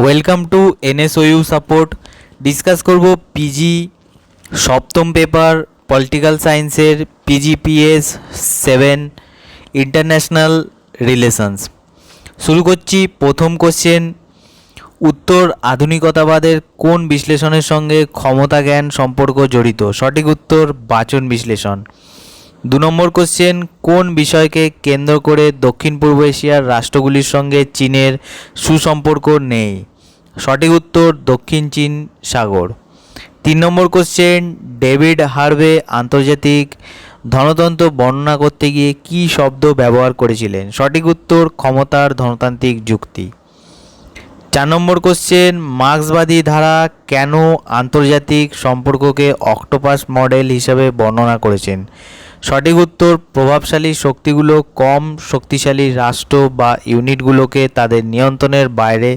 Welcome to NSOU support. Discuss করব PG সপ্তম paper political সায়েন্সের পিজিপিএস 7 ইন্টারন্যাশনাল রিলেশনস। শুরু করছি। প্রথম কোশ্চেন, উত্তর আধুনিকতাবাদের কোন বিশ্লেষণের সঙ্গে ক্ষমতা জ্ঞান সম্পর্ক জড়িত? সঠিক উত্তর বাচন বিশ্লেষণ। 2 নম্বর কোশ্চেন, কোন বিষয়কে কেন্দ্র করে দক্ষিণ পূর্ব এশিয়ার রাষ্ট্রগুলির সঙ্গে চীনের সুসম্পর্ক নেই? সঠিক উত্তর দক্ষিণ চীন সাগর। 3 নম্বর কোশ্চেন, ডেভিড হার্ভে আন্তর্জাতিক ধনতন্ত্র বর্ণনা করতে গিয়ে কী শব্দ ব্যবহার করেছিলেন? সঠিক উত্তর ক্ষমতার ধনতান্ত্রিক যুক্তি। 4 নম্বর কোশ্চেন, মার্ক্সবাদী ধারা কেন আন্তর্জাতিক সম্পর্ককে অক্টোপাস মডেল হিসাবে বর্ণনা করেছেন? সঠিক উত্তর প্রভাবশালী শক্তিগুলো কম শক্তিশালী রাষ্ট্র বা ইউনিটগুলোকে তাদের নিয়ন্ত্রণের বাইরে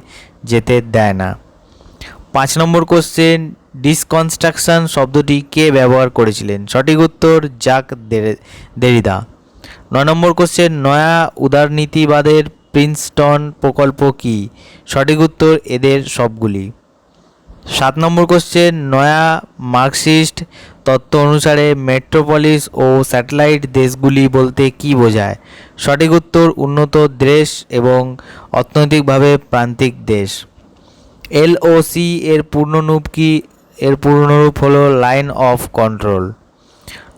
যেতে দেয় না। 5 নম্বর কোশ্চেন, ডিসকনস্ট্রাকশন শব্দটি কে ব্যবহার করেছিলেন? সঠিক উত্তর জাক দেরিদা। 9 নম্বর কোশ্চেন, নয়া উদারনীতিবাদের প্রিন্সটন প্রকল্প কি? সঠিক উত্তর এদের সবগুলি। 7 নম্বর কোশ্চেন, নয়া মার্কসিস্ট তত্ত্ব অনুসারে মেট্রোপলিস ও স্যাটেলাইট দেশগুলি বলতে কী বোঝায়? সঠিক উত্তর উন্নত দেশ এবং অর্থনৈতিকভাবে প্রান্তিক দেশ। এলওসি এর পূর্ণরূপ কি? এর পূর্ণরূপ হলো line of control.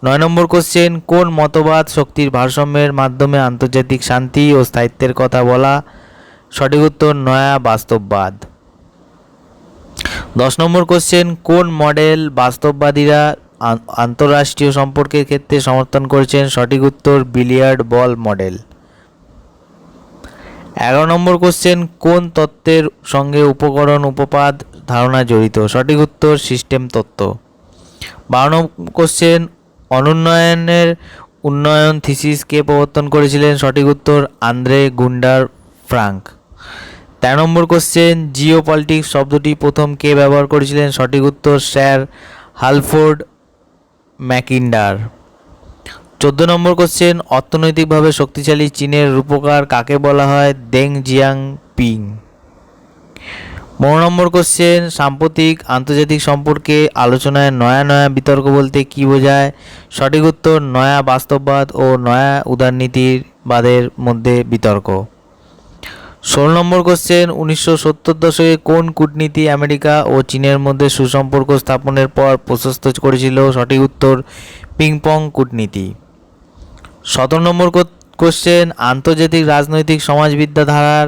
9 number question, কোন মতবাদ শক্তির ভারসাম্যের মাধ্যমে আন্তর্জাতিক শান্তি ও স্থায়িত্বের কথা বলা? সঠিক উত্তর নয়া বাস্তববাদ। 10 নম্বর কোশ্চেন, কোন মডেল বাস্তববাদীরা আন্তঃরাষ্ট্রীয় সম্পর্কের ক্ষেত্রে সমর্থন করেছেন? সঠিক উত্তর বিলিয়ার্ড বল মডেল। 11 নম্বর কোশ্চেন, কোন তত্ত্বের সঙ্গে উপকরণ উপপাদ ধারণা জড়িত? সঠিক উত্তর সিস্টেম তত্ত্ব। 12 নম্বর কোশ্চেন, অনুন্নয়নের উন্নয়ন থিসিস কে প্রবর্তন করেছিলেন? সঠিক উত্তর আন্দ্রে গুন্ডার ফ্রাঙ্ক। 13 নম্বর কোশ্চেন, জিও পলিটিক্স শব্দটি প্রথম কে ব্যবহার করেছিলেন? সঠিক উত্তর স্যার হালফোর্ড ম্যাকিন্ডার। 14 নম্বর কোশ্চেন, অর্থনৈতিকভাবে শক্তিশালী চীনের রূপকার কাকে বলা হয়? দেং জিয়াংপিং। 15 নম্বর কোশ্চেন, সাম্প্রতিক আন্তর্জাতিক সম্পর্কে আলোচনায় নয়া বিতর্ক বলতে কী বোঝায়? সঠিক উত্তর নয়া বাস্তববাদ ও নয়া উদারনীতিবাদের মধ্যে বিতর্ক। 16 নম্বর কোশ্চেন, 1970 দশকে কোন কূটনীতি আমেরিকা ও চীনের মধ্যে সুসম্পর্ক স্থাপনের পর প্রশস্ত করেছিল? সঠিক উত্তর পিংপং কূটনীতি। 17 নম্বর কোশ্চেন, আন্তর্জাতিক রাজনৈতিক সমাজবিদ্যা ধারার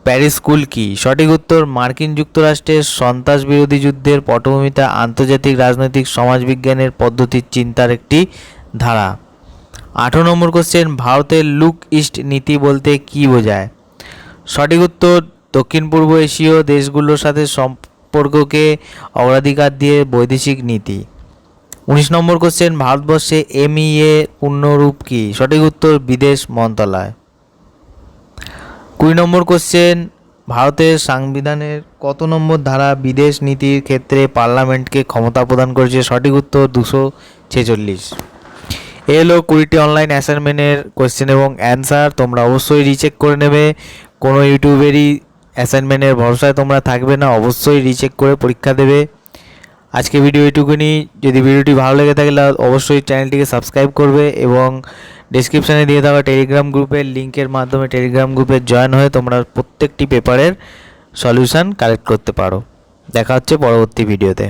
প্যারিস স্কুল কি? সঠিক উত্তর মার্কিন যুক্তরাষ্ট্রের সন্ত্রাস বিরোধী যুদ্ধের পটভূমিতে আন্তর্জাতিক রাজনৈতিক সমাজবিজ্ঞানের পদ্ধতির চিন্তার একটি ধারা। 18 নম্বর কোশ্চেন, ভারতের লুক ইস্ট নীতি বলতে কী বোঝায়? সঠিক উত্তর দক্ষিণ পূর্ব এশীয় দেশগুলোর সাথে সম্পর্ককে অগ্রাধিকার দিয়ে বৈদেশিক নীতি। 19 নম্বর কোশ্চেন, ভারতবর্ষে এমইএ পূর্ণরূপ কি? সঠিক উত্তর বিদেশ মন্ত্রণালয়। 20 নম্বর কোশ্চেন, ভারতের সংবিধানের কত নম্বর ধারা বিদেশ নীতির ক্ষেত্রে পার্লামেন্টকে ক্ষমতা প্রদান করেছে? সঠিক উত্তর 246। এ হলো 20টি অনলাইন অ্যাসাইনমেন্টের কোশ্চেন এবং অ্যান্সার। তোমরা অবশ্যই রিচেক করে নেবে। কোনো ইউটিউবেরই অ্যাসাইনমেন্টের ভরসায় তোমরা থাকবে না, অবশ্যই রিচেক করে পরীক্ষা দেবে। আজকে ভিডিও এটুকুনি। যদি ভিডিওটি ভালো লেগে থাকে অবশ্যই চ্যানেলটিকে সাবস্ক্রাইব করবে এবং ডেসক্রিপশানে দিয়ে দেওয়া টেলিগ্রাম গ্রুপের লিঙ্কের মাধ্যমে টেলিগ্রাম গ্রুপে জয়েন হয়ে তোমরা প্রত্যেকটি পেপারের সলিউশন কালেক্ট করতে পারো। দেখা হচ্ছে পরবর্তী ভিডিওতে।